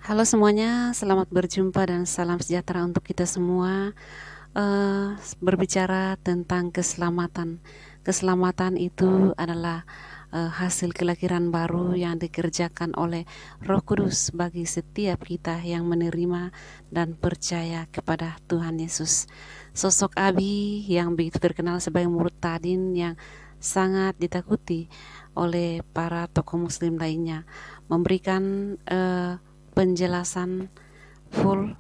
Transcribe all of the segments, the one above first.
Halo semuanya, selamat berjumpa dan salam sejahtera untuk kita semua. Berbicara tentang keselamatan. Keselamatan itu adalah hasil kelahiran baru yang dikerjakan oleh Roh Kudus bagi setiap kita yang menerima dan percaya kepada Tuhan Yesus. Sosok Abi yang begitu terkenal sebagai murid tadin yang sangat ditakuti oleh para tokoh muslim lainnya, memberikan penjelasan full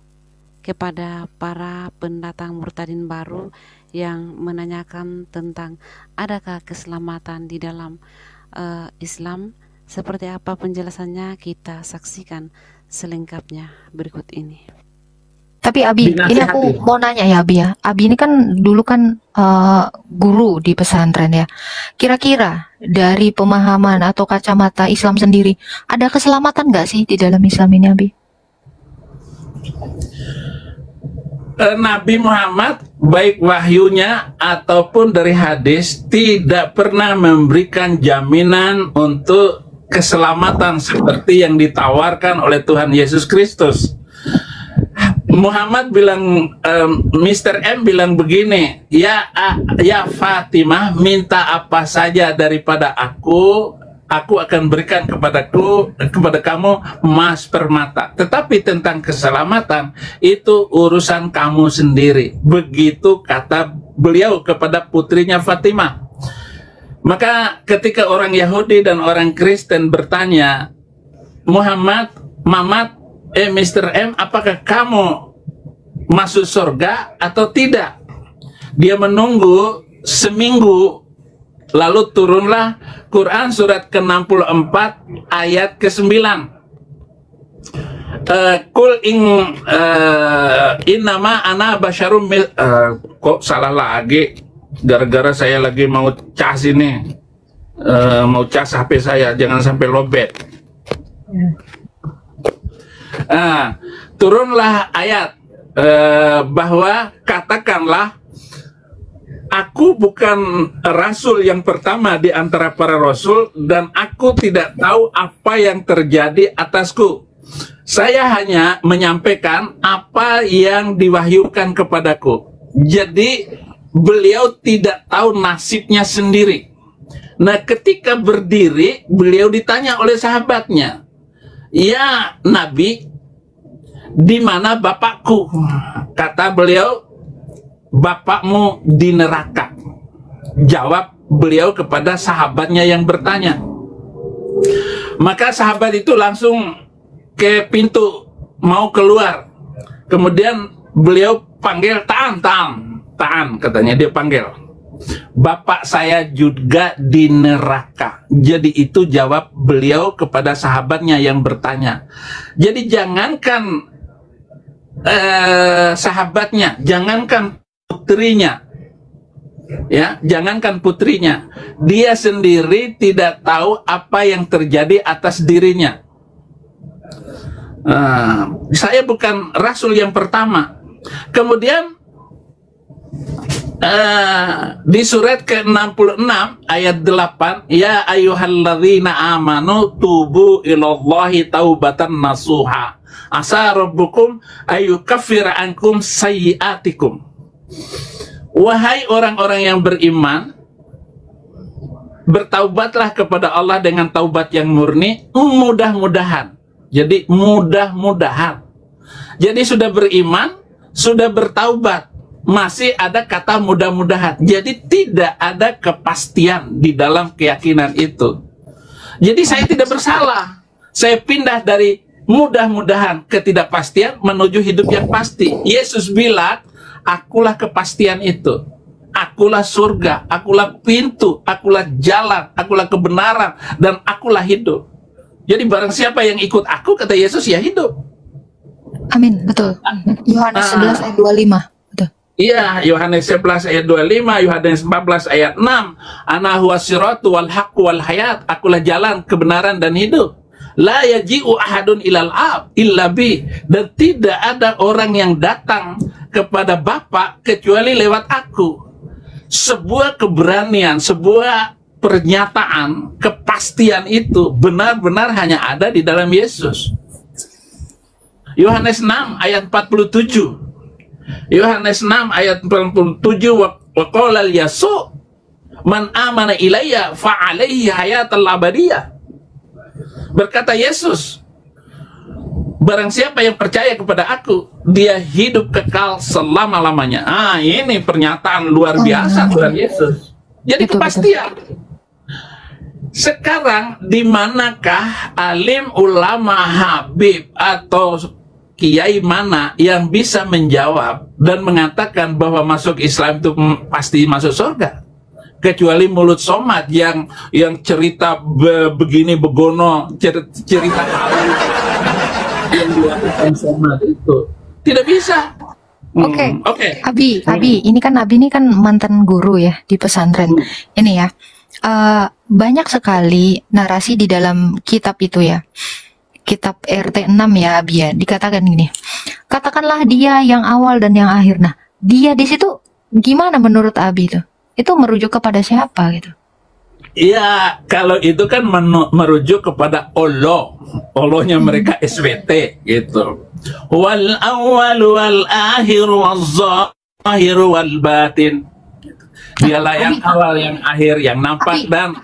kepada para pendatang murtadin baru yang menanyakan tentang adakah keselamatan di dalam Islam. Seperti apa penjelasannya, kita saksikan selengkapnya berikut ini. Tapi Abi, ini aku mau nanya ya Abi ya. Abi ini kan dulu kan guru di pesantren ya. Kira-kira dari pemahaman atau kacamata Islam sendiri, ada keselamatan nggak sih di dalam Islam ini Abi? Nabi Muhammad baik wahyunya ataupun dari hadis tidak pernah memberikan jaminan untuk keselamatan seperti yang ditawarkan oleh Tuhan Yesus Kristus. Muhammad bilang, Mr. M bilang begini, ya Fatimah, minta apa saja daripada aku akan berikan kepada kamu emas permata. Tetapi tentang keselamatan itu urusan kamu sendiri. Begitu kata beliau kepada putrinya Fatimah. Maka ketika orang Yahudi dan orang Kristen bertanya, Mamat, Mr. M, apakah kamu masuk surga atau tidak? Dia menunggu seminggu, lalu turunlah Quran surat ke-64 ayat ke-9. Kul innama ana basyarum kok salah lagi, gara-gara saya lagi mau cas ini, mau cas HP saya, jangan sampai lobet. Turunlah ayat bahwa katakanlah, aku bukan rasul yang pertama di antara para rasul dan aku tidak tahu apa yang terjadi atasku. Saya hanya menyampaikan apa yang diwahyukan kepadaku. Jadi beliau tidak tahu nasibnya sendiri. Nah, ketika berdiri, beliau ditanya oleh sahabatnya, ya Nabi, di mana bapakku? Kata beliau, bapakmu di neraka. Jawab beliau kepada sahabatnya yang bertanya. Maka sahabat itu langsung ke pintu mau keluar. Kemudian beliau panggil, Ta'an, katanya dia panggil. Bapak saya juga di neraka. Jadi itu jawab beliau kepada sahabatnya yang bertanya. Jadi jangankan sahabatnya, jangankan putrinya, ya, jangankan putrinya, dia sendiri tidak tahu apa yang terjadi atas dirinya. Saya bukan rasul yang pertama. Kemudian di surat ke-66 ayat 8, ya ayyuhalladzina amanu tubu ilallahi taubatan nasuha asa rabbukum ayyukaffira ankum sayyiatikum. Wahai orang-orang yang beriman, bertaubatlah kepada Allah dengan taubat yang murni, mudah-mudahan. Jadi mudah-mudahan. Jadi sudah beriman, sudah bertaubat, masih ada kata mudah-mudahan. Jadi tidak ada kepastian di dalam keyakinan itu. Jadi saya tidak bersalah. Saya pindah dari mudah-mudahan ketidakpastian menuju hidup yang pasti. Yesus bilang, akulah kepastian itu. Akulah surga, akulah pintu, akulah jalan, akulah kebenaran, dan akulah hidup. Jadi barang siapa yang ikut aku, kata Yesus, ya hidup. Amin, betul. Yohanes 11 ayat 25. Betul. Iya, Yohanes 11 ayat 25, Yohanes 14 ayat 6. Ana huwas siratu wal haqqu wal hayat. Akulah jalan, kebenaran, dan hidup. La yaji'u ahadun ilal ab illa bi. Dan tidak ada orang yang datang kepada Bapa kecuali lewat aku. Sebuah keberanian, sebuah pernyataan, kepastian itu benar-benar hanya ada di dalam Yesus. Yohanes 6 ayat 47. Yohanes 6 ayat 47, wa qala yasu man amana ilayya fa alaihi hayatul abadiyah. Berkata Yesus, barang siapa yang percaya kepada aku, dia hidup kekal selama-lamanya. Ini pernyataan luar biasa Tuhan Yesus. Jadi kepastian. Sekarang di manakah alim, ulama, habib atau kiai mana yang bisa menjawab dan mengatakan bahwa masuk Islam itu pasti masuk surga? Kecuali mulut somat yang cerita begini begono, cerita halus yang dilakukan somat itu tidak bisa. Oke. Abi, ini kan mantan guru ya di pesantren. Ini ya. Banyak sekali narasi di dalam kitab itu ya, kitab RT 6 ya Abi ya, dikatakan gini, katakanlah dia yang awal dan yang akhir. Nah, dia di situ gimana menurut Abi itu? Itu merujuk kepada siapa gitu? Ya, kalau itu kan merujuk kepada Allahnya mereka SWT gitu. Wal awal wal akhir wal zahir wal batin. Dialah yang awal, yang akhir, yang nampak Abi, dan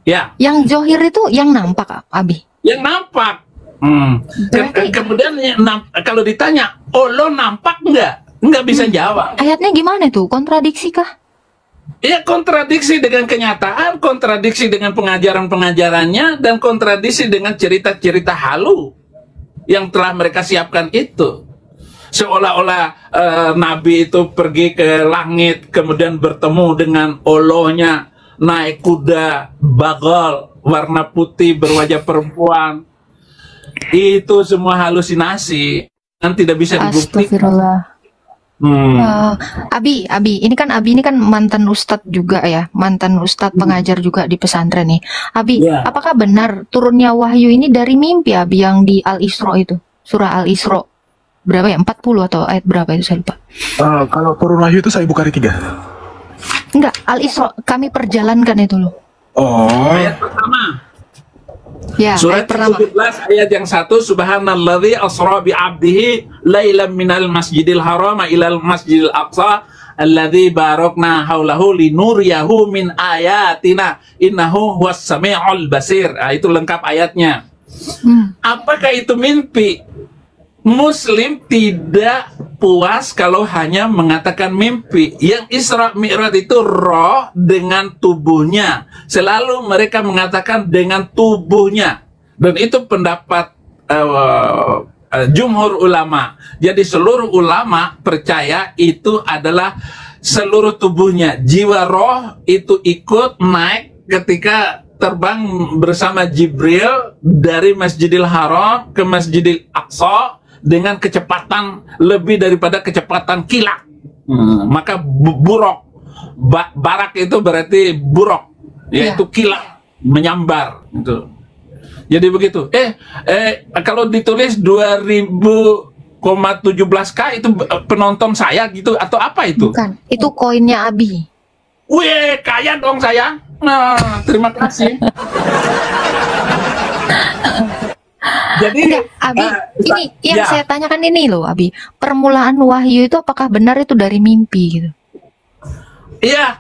ya. Yang zohir itu yang nampak, Abi. Yang nampak. Kemudian kalau ditanya, Allah nampak nggak bisa jawab. Ayatnya gimana tuh? Kontradiksi kah? Ya, kontradiksi dengan kenyataan, kontradiksi dengan pengajaran-pengajarannya, dan kontradiksi dengan cerita-cerita halu yang telah mereka siapkan itu. Seolah-olah Nabi itu pergi ke langit, kemudian bertemu dengan Allahnya, naik kuda bagal warna putih berwajah perempuan. Itu semua halusinasi dan tidak bisa dibuktikan. Astagfirullah. Abi, ini kan mantan ustadz juga ya, mantan ustadz pengajar juga di pesantren nih. Abi, apakah benar turunnya wahyu ini dari mimpi Abi yang di Al-Isra itu? Surah Al-Isra berapa ya? 40 atau ayat berapa itu saya lupa. Kalau turun wahyu itu saya Bukhari 3. Enggak, Al-Isra kami perjalankan itu loh. Ayat pertama. Ya, Surat ayat pertama. 17 ayat yang 1, subhanalladzi asra bi 'abdihi lailan minal masjidil haram ilal masjidil aqsa alladzi barakna haulahu linuriyahu min ayatina innahu huwas samiul basir. Itu lengkap ayatnya. Apakah itu mimpi? Muslim tidak puas kalau hanya mengatakan mimpi. Yang Isra Mi'raj itu roh dengan tubuhnya. Selalu mereka mengatakan dengan tubuhnya. Dan itu pendapat jumhur ulama. Jadi seluruh ulama percaya itu adalah seluruh tubuhnya. Jiwa roh itu ikut naik ketika terbang bersama Jibril dari Masjidil Haram ke Masjidil Aqsa dengan kecepatan lebih daripada kecepatan kilat. Maka buruk, barak itu berarti buruk, yaitu kilat, menyambar gitu. Jadi begitu. Kalau ditulis 2000,17K itu penonton saya gitu atau apa itu? Bukan, itu koinnya Abi. Wih, kaya dong saya. Nah, terima kasih. Jadi enggak, Abi, ini yang saya tanyakan ini loh, Abi. Permulaan wahyu itu apakah benar itu dari mimpi gitu? Iya,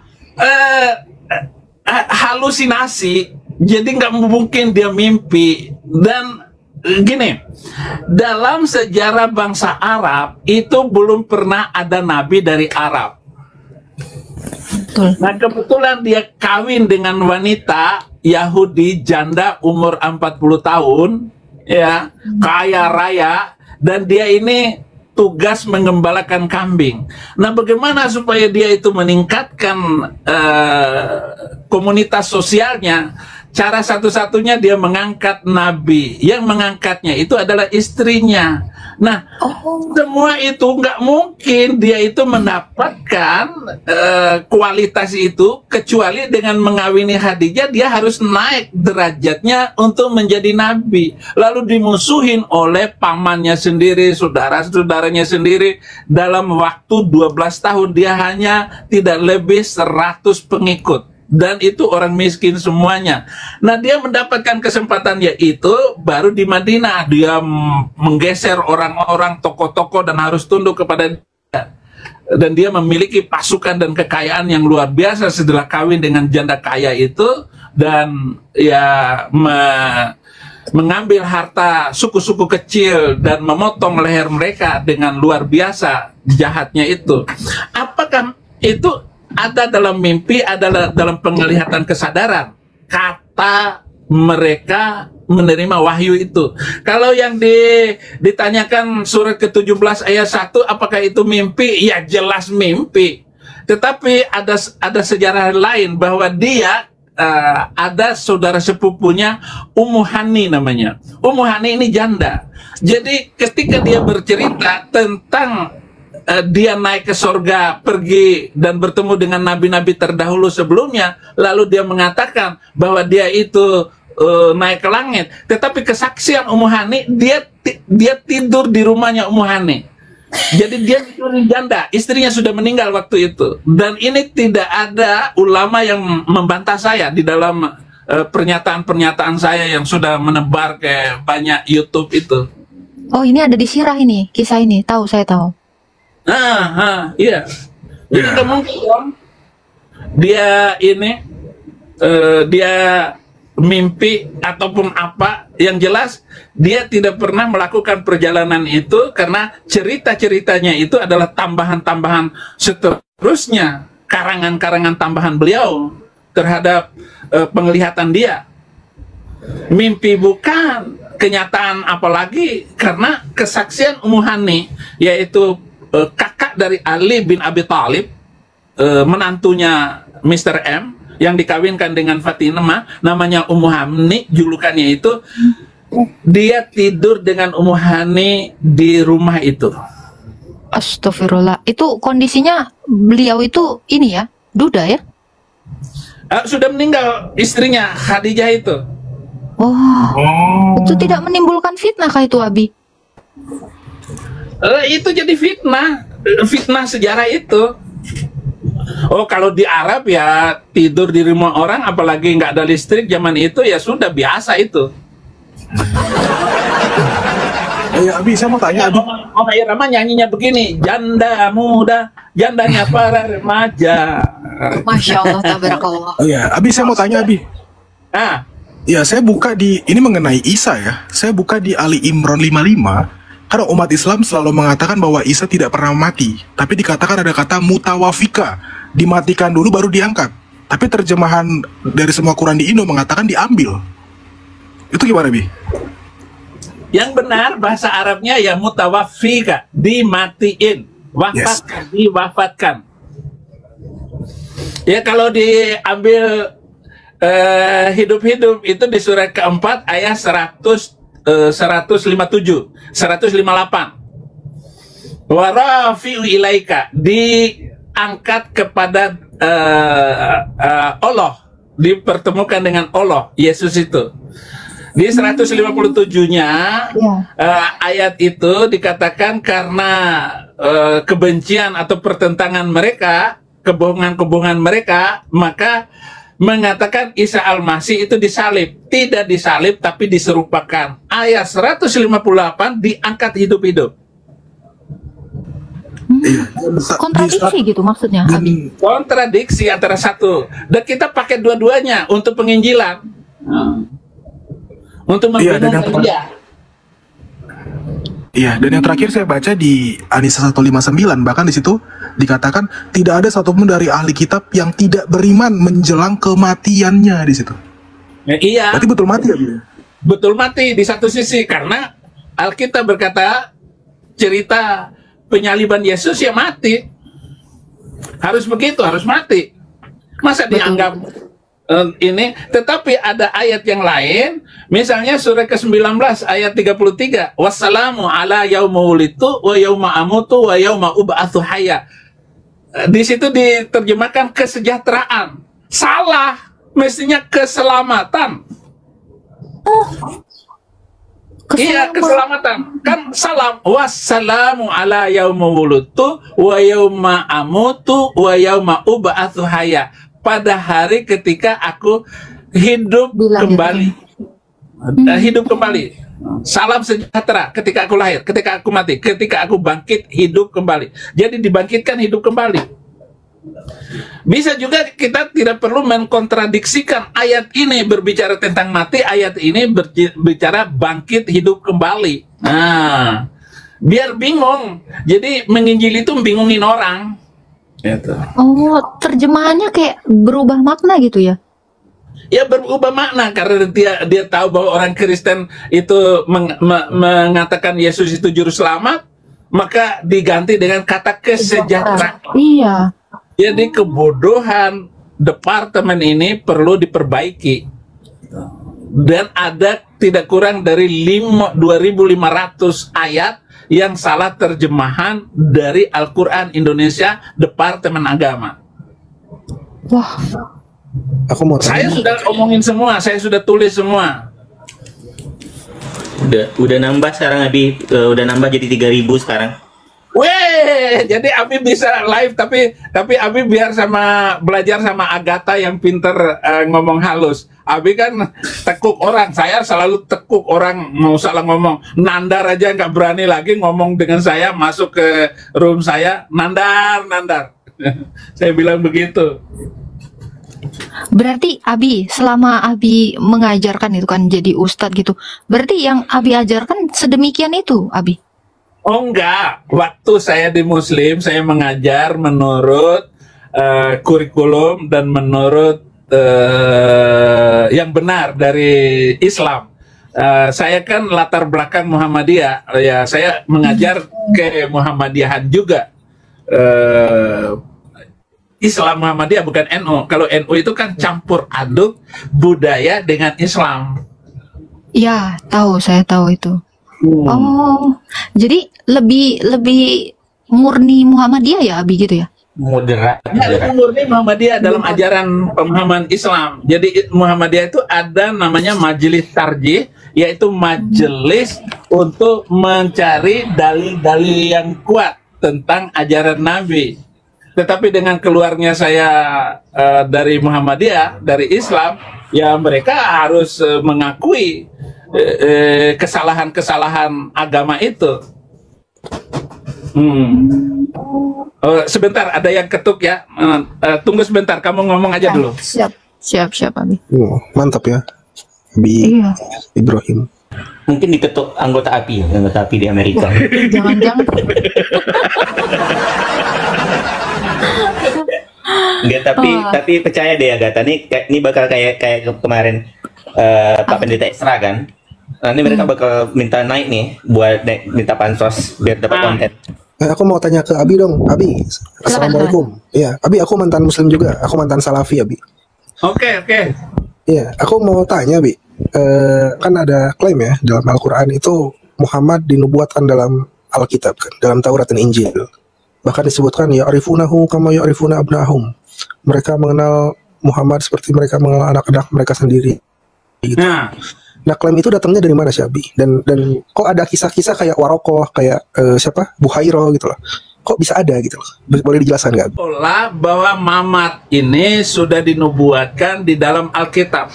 halusinasi. Jadi nggak mungkin dia mimpi. Dan gini, dalam sejarah bangsa Arab itu belum pernah ada nabi dari Arab. Betul. Nah, kebetulan dia kawin dengan wanita Yahudi janda umur 40 tahun. Ya, kaya raya, dan dia ini tugas mengembalakan kambing. Nah, bagaimana supaya dia itu meningkatkan komunitas sosialnya? Cara satu-satunya dia mengangkat nabi. Yang mengangkatnya itu adalah istrinya. Nah, semua itu nggak mungkin dia itu mendapatkan kualitas itu kecuali dengan mengawini Khadijah. Dia harus naik derajatnya untuk menjadi nabi. Lalu dimusuhin oleh pamannya sendiri, saudara-saudaranya sendiri. Dalam waktu 12 tahun dia hanya tidak lebih 100 pengikut. dan itu orang miskin semuanya. Nah, dia mendapatkan kesempatan yaitu baru di Madinah dia menggeser orang-orang tokoh-tokoh dan harus tunduk kepada dia. Dan dia memiliki pasukan dan kekayaan yang luar biasa setelah kawin dengan janda kaya itu, dan ya mengambil harta suku-suku kecil dan memotong leher mereka dengan luar biasa jahatnya itu. Apakah itu ada dalam mimpi, adalah dalam penglihatan kesadaran? Kata mereka menerima wahyu itu. Kalau yang ditanyakan surat ke-17 ayat 1, apakah itu mimpi? Ya jelas mimpi. Tetapi ada sejarah lain bahwa dia ada saudara sepupunya, Ummu Hani namanya. Ummu Hani ini janda. Jadi ketika dia bercerita tentang dia naik ke sorga, pergi dan bertemu dengan nabi-nabi terdahulu sebelumnya, lalu dia mengatakan bahwa dia itu naik ke langit. Tetapi kesaksian Ummu Hani, dia tidur di rumahnya Ummu Hani. Jadi dia mencuri janda, istrinya sudah meninggal waktu itu. Dan ini tidak ada ulama yang membantah saya di dalam pernyataan-pernyataan saya yang sudah menebar ke banyak YouTube itu. Oh, ini ada di Sirah ini, kisah ini. Tahu, saya tahu. Iya. Jadi kemungkinan dia ini dia mimpi ataupun apa, yang jelas dia tidak pernah melakukan perjalanan itu karena cerita-ceritanya itu adalah tambahan-tambahan seterusnya, karangan-karangan tambahan beliau terhadap penglihatan dia. Mimpi bukan, kenyataan apalagi, karena kesaksian Ummu Hani, yaitu kakak dari Ali bin Abi Thalib, menantunya Mr. M, yang dikawinkan dengan Fatimah, namanya Ummu Hani, julukannya itu. Dia tidur dengan Ummu Hani di rumah itu. Astagfirullah. Itu kondisinya beliau itu ini ya, duda ya? Sudah meninggal istrinya, Khadijah itu. Itu tidak menimbulkan fitnah kah itu, Abi? Itu jadi fitnah sejarah itu. Oh, kalau di Arab ya tidur di rumah orang, apalagi nggak ada listrik zaman itu, ya sudah biasa itu. Abi, saya mau tanya, Abi. Oma Irama nyanyinya begini, janda muda, jandanya para remaja. Masya Allah, tabarakallah. Abi, saya mau tanya, Abi. Ya, saya buka ini mengenai Isa ya. Saya buka di Ali Imran 55. Karena umat Islam selalu mengatakan bahwa Isa tidak pernah mati. Tapi dikatakan ada kata mutawafika, dimatikan dulu baru diangkat. Tapi terjemahan dari semua Quran di Indo mengatakan diambil. Itu gimana, Bi? Yang benar bahasa Arabnya ya mutawafika, dimatiin, wafatkan, diwafatkan. Ya kalau diambil hidup-hidup itu di surat keempat ayat 157, 158. Warafi'u ilaika, diangkat kepada Allah, dipertemukan dengan Allah, Yesus itu. Di 157-nya ayat itu dikatakan karena kebencian atau pertentangan mereka, kebohongan-kebohongan mereka, maka mengatakan Isa Al-Masih itu disalib. Tidak disalib tapi diserupakan. Ayat 158 diangkat hidup-hidup. Kontradiksi gitu maksudnya, Abi? Kontradiksi antara satu. Dan kita pakai dua-duanya untuk penginjilan. Untuk membingungkan dia. Iya, dan yang terakhir saya baca di An-Nisa 159, bahkan di situ dikatakan tidak ada satupun dari ahli kitab yang tidak beriman menjelang kematiannya di situ. Iya. Berarti betul mati ya, Bu? Betul mati di satu sisi, karena Alkitab berkata cerita penyaliban Yesus ya mati. Harus begitu, harus mati. Masa dianggap ini, tetapi ada ayat yang lain, misalnya surah ke-19 ayat 33, wassalamu ala yauma wulitu wa yauma amutu wa yauma ub'atsu hayya. Di situ diterjemahkan kesejahteraan. Salah, mestinya keselamatan. Iya, keselamatan. Kan salam, wassalamu ala yauma wulitu wa yauma amutu wa yauma ub'atsu hayya. pada hari ketika aku hidup kembali. Hidup kembali. Salam sejahtera ketika aku lahir, ketika aku mati, ketika aku bangkit, hidup kembali. Jadi dibangkitkan, hidup kembali. Bisa juga kita tidak perlu mengkontradiksikan ayat ini berbicara tentang mati, ayat ini berbicara bangkit, hidup kembali. Nah, biar bingung. Jadi menginjil itu bingungin orang. Gitu. Oh, terjemahannya kayak berubah makna gitu ya? Ya berubah makna karena dia tahu bahwa orang Kristen itu mengatakan Yesus itu juru selamat, maka diganti dengan kata kesejahteraan. Iya. Jadi kebodohan departemen ini perlu diperbaiki. Dan ada tidak kurang dari 2.500 ayat yang salah terjemahan dari Al-Quran Indonesia Departemen Agama. Wah. Aku mau tanya. Saya sudah omongin semua, saya sudah tulis semua. Udah nambah sekarang Abi, udah nambah jadi 3.000 sekarang. Weh, jadi Abi bisa live tapi Abi biar belajar sama Agatha yang pinter ngomong halus. Abi kan tekuk orang, saya selalu tekuk orang mau salah ngomong. Nandar aja nggak berani lagi ngomong dengan saya, masuk ke room saya, nandar. Saya bilang begitu. Berarti Abi, selama Abi mengajarkan itu kan jadi ustadz gitu, berarti yang Abi ajarkan sedemikian itu, Abi? Oh enggak, waktu saya di Muslim, saya mengajar menurut kurikulum dan menurut yang benar dari Islam. Saya kan latar belakang Muhammadiyah, ya saya mengajar ke Muhammadiyahan juga. Islam Muhammadiyah bukan NU. Kalau NU itu kan campur aduk budaya dengan Islam. Ya, saya tahu itu. Oh, jadi lebih murni Muhammadiyah ya, Abi gitu ya? Moderat. Ya, murni Muhammadiyah dalam ajaran pemahaman Islam. Jadi Muhammadiyah itu ada namanya majelis tarjih, yaitu majelis untuk mencari dalil-dalil yang kuat tentang ajaran Nabi. Tetapi dengan keluarnya saya dari Muhammadiyah, dari Islam, ya mereka harus mengakui kesalahan-kesalahan agama itu. Sebentar, ada yang ketuk ya. Tunggu sebentar, kamu ngomong aja dulu. Siap, Abi. Mantap ya, Abi. Iya. Ibrahim. Mungkin diketuk anggota API di Amerika. Jangan-jangan. Enggak, tapi percaya deh Agatha, ini bakal kayak kemarin Pak Pendeta Esra kan. Nah, ini mereka bakal minta naik nih buat minta pansos biar dapat konten. Aku mau tanya ke Abi dong, Abi. Assalamualaikum. Iya, Abi, aku mantan Muslim juga. Aku mantan Salafi, Abi. Oke. Iya, aku mau tanya, Abi. Kan ada klaim ya dalam Al-Quran itu Muhammad dinubuatkan dalam Alkitab kan, dalam Taurat dan Injil. Bahkan disebutkan ya'rifunahu kama ya'rifuna abnahum. Mereka mengenal Muhammad seperti mereka mengenal anak-anak mereka sendiri. Gitu. Nah, klaim itu datangnya dari mana sih, Abi? Dan kok ada kisah-kisah kayak Warokoh, kayak siapa? Buhairo gitu loh. Kok bisa ada gitu loh? Boleh dijelaskan nggak? Bahwa Muhammad ini sudah dinubuatkan di dalam Alkitab.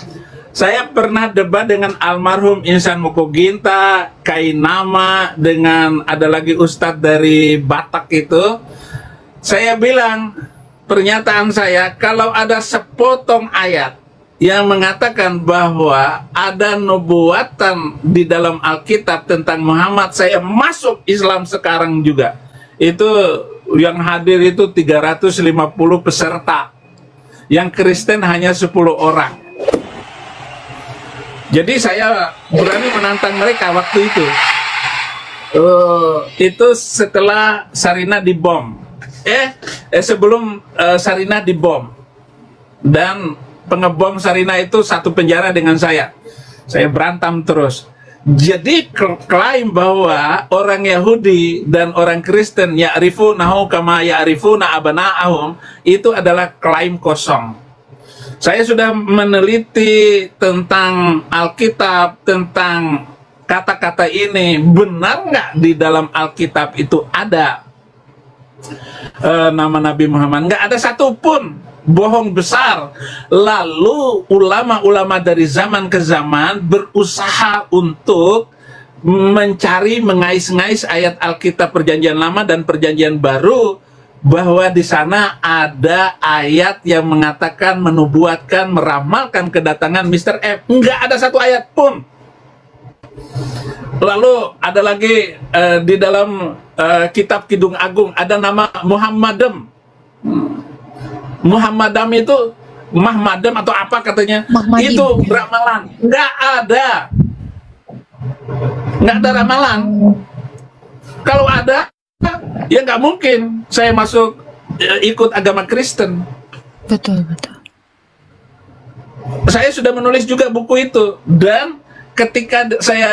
Saya pernah debat dengan almarhum Insan Mukoginta, Kainama, dengan ada lagi ustadz dari Batak itu. Saya bilang, pernyataan saya, kalau ada sepotong ayat yang mengatakan bahwa ada nubuatan di dalam Alkitab tentang Muhammad, saya masuk Islam sekarang juga. Itu yang hadir itu 350 peserta. Yang Kristen hanya 10 orang. Jadi saya berani menantang mereka waktu itu. Itu setelah Sarina dibom. Sebelum Sarina dibom. Dan pengebom Sarina itu satu penjara dengan saya. Saya berantem terus. Jadi klaim bahwa orang Yahudi dan orang Kristen ya'rifunahu kama ya'rifuna abana'ahum itu adalah klaim kosong. Saya sudah meneliti tentang Alkitab, tentang kata-kata ini. Benar nggak di dalam Alkitab itu ada? nama Nabi Muhammad. Nggak ada satupun, bohong besar. Lalu ulama-ulama dari zaman ke zaman berusaha untuk mencari, mengais-ngais ayat Alkitab Perjanjian Lama dan Perjanjian Baru, bahwa di sana ada ayat yang mengatakan, menubuatkan, meramalkan kedatangan Mr. M. Nggak ada satu ayat pun. Lalu ada lagi di dalam kitab Kidung Agung ada nama Muhammadam. Muhammadam itu Mahmadam atau apa katanya, Mahmadim. itu ramalan. Nggak ada ramalan. Kalau ada, ya nggak mungkin saya masuk ikut agama Kristen. Betul, betul. Saya sudah menulis juga buku itu, dan ketika saya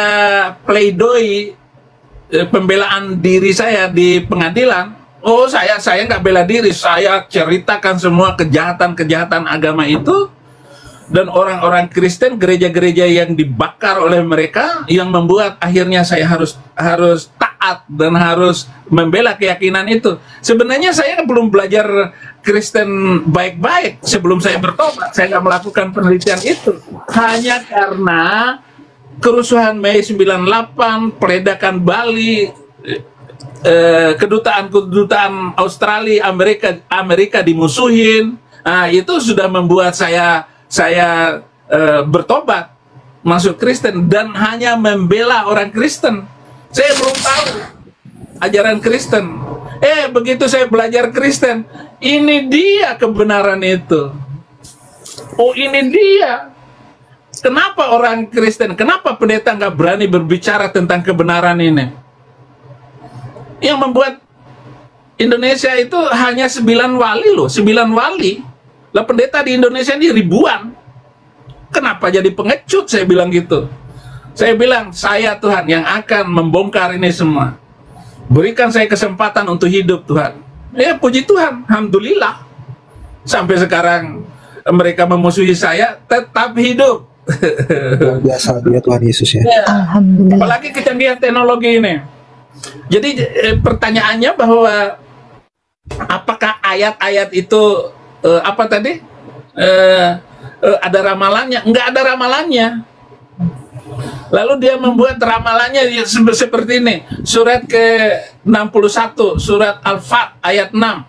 pleidoy pembelaan diri saya di pengadilan, saya nggak bela diri, saya ceritakan semua kejahatan agama itu, dan orang-orang Kristen, gereja-gereja yang dibakar oleh mereka, yang membuat akhirnya saya harus taat dan harus membela keyakinan itu. Sebenarnya saya belum belajar Kristen baik-baik sebelum saya bertobat. Saya nggak melakukan penelitian itu hanya karena kerusuhan Mei 98, peledakan Bali, kedutaan Australia, Amerika dimusuhin. Nah, itu sudah membuat saya bertobat masuk Kristen dan hanya membela orang Kristen. Saya belum tahu ajaran Kristen. Begitu saya belajar Kristen, ini dia kebenaran itu. Oh, ini dia. Kenapa orang Kristen, kenapa pendeta nggak berani berbicara tentang kebenaran ini? Yang membuat Indonesia itu hanya 9 wali loh, 9 wali. Lah pendeta di Indonesia ini ribuan. Kenapa jadi pengecut? Saya bilang gitu. Saya bilang, saya Tuhan yang akan membongkar ini semua. Berikan saya kesempatan untuk hidup Tuhan. Ya puji Tuhan, alhamdulillah. Sampai sekarang mereka memusuhi saya, tetap hidup. Luar biasa dia Tuhan Yesus ya. Alhamdulillah. Apalagi kecanggihan teknologi ini. Jadi pertanyaannya bahwa apakah ayat-ayat itu apa tadi? Ada ramalannya? Enggak ada ramalannya. Lalu dia membuat ramalannya seperti ini. Surat ke-61, surat Al-Fat ayat 6.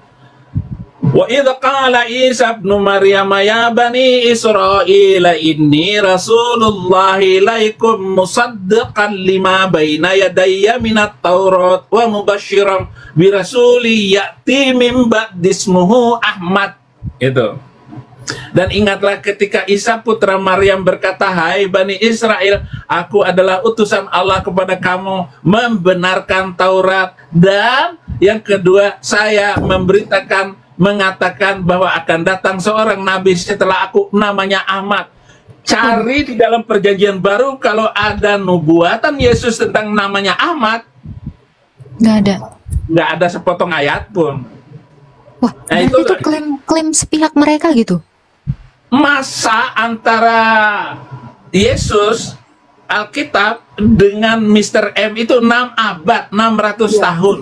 Wa idza qala Isa ibnu Maryam ya bani Israil inni rasulullahi ilaikum musaddiqan lima baina yadayya minat Taurat wa mubasysyiran bi rasuli ya'ti min ba'di ismuhu Ahmad. Itu. Dan ingatlah ketika Isa putra Maryam berkata, hai Bani Israel, aku adalah utusan Allah kepada kamu, membenarkan Taurat. Dan yang kedua, saya mengatakan bahwa akan datang seorang nabi setelah aku, namanya Ahmad. Cari di dalam perjanjian baru kalau ada nubuatan Yesus tentang namanya Ahmad. Nggak ada. Nggak ada sepotong ayat pun. Wah, Nah, berarti itu klaim sepihak mereka gitu. Masa antara Yesus Alkitab dengan Mr. M itu 6 abad, 600 tahun.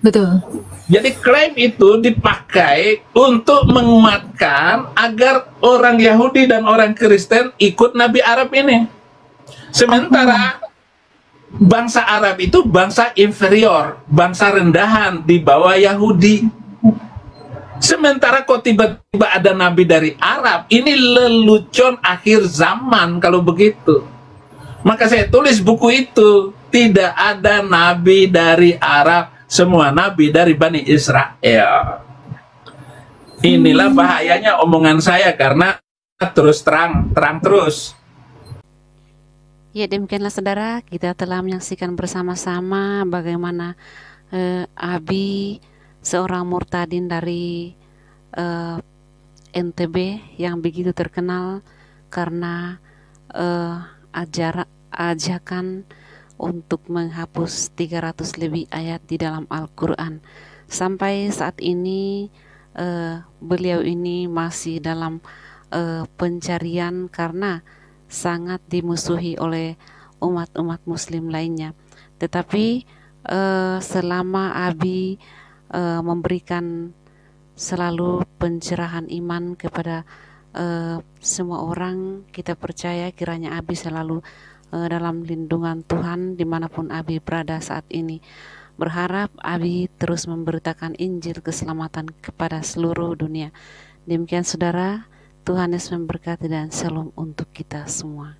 Betul. Jadi klaim itu dipakai untuk menguatkan agar orang Yahudi dan orang Kristen ikut Nabi Arab ini. Sementara bangsa Arab itu bangsa inferior, bangsa rendahan di bawah Yahudi. Sementara kok tiba-tiba ada nabi dari Arab, ini lelucon akhir zaman kalau begitu. Maka saya tulis buku itu, tidak ada nabi dari Arab, semua nabi dari Bani Israel. Inilah bahayanya omongan saya karena terus terang terus. Ya, demikianlah saudara, kita telah menyaksikan bersama-sama bagaimana Abi, seorang murtadin dari NTB yang begitu terkenal karena ajakan untuk menghapus 300 lebih ayat di dalam Al-Quran. Sampai saat ini beliau ini masih dalam pencarian karena sangat dimusuhi oleh umat-umat muslim lainnya. Tetapi selama Abi memberikan selalu pencerahan iman kepada semua orang. Kita percaya kiranya Abi selalu dalam lindungan Tuhan dimanapun Abi berada saat ini. Berharap Abi terus memberitakan Injil keselamatan kepada seluruh dunia. Demikian saudara, Tuhan Yesus memberkati dan shalom untuk kita semua.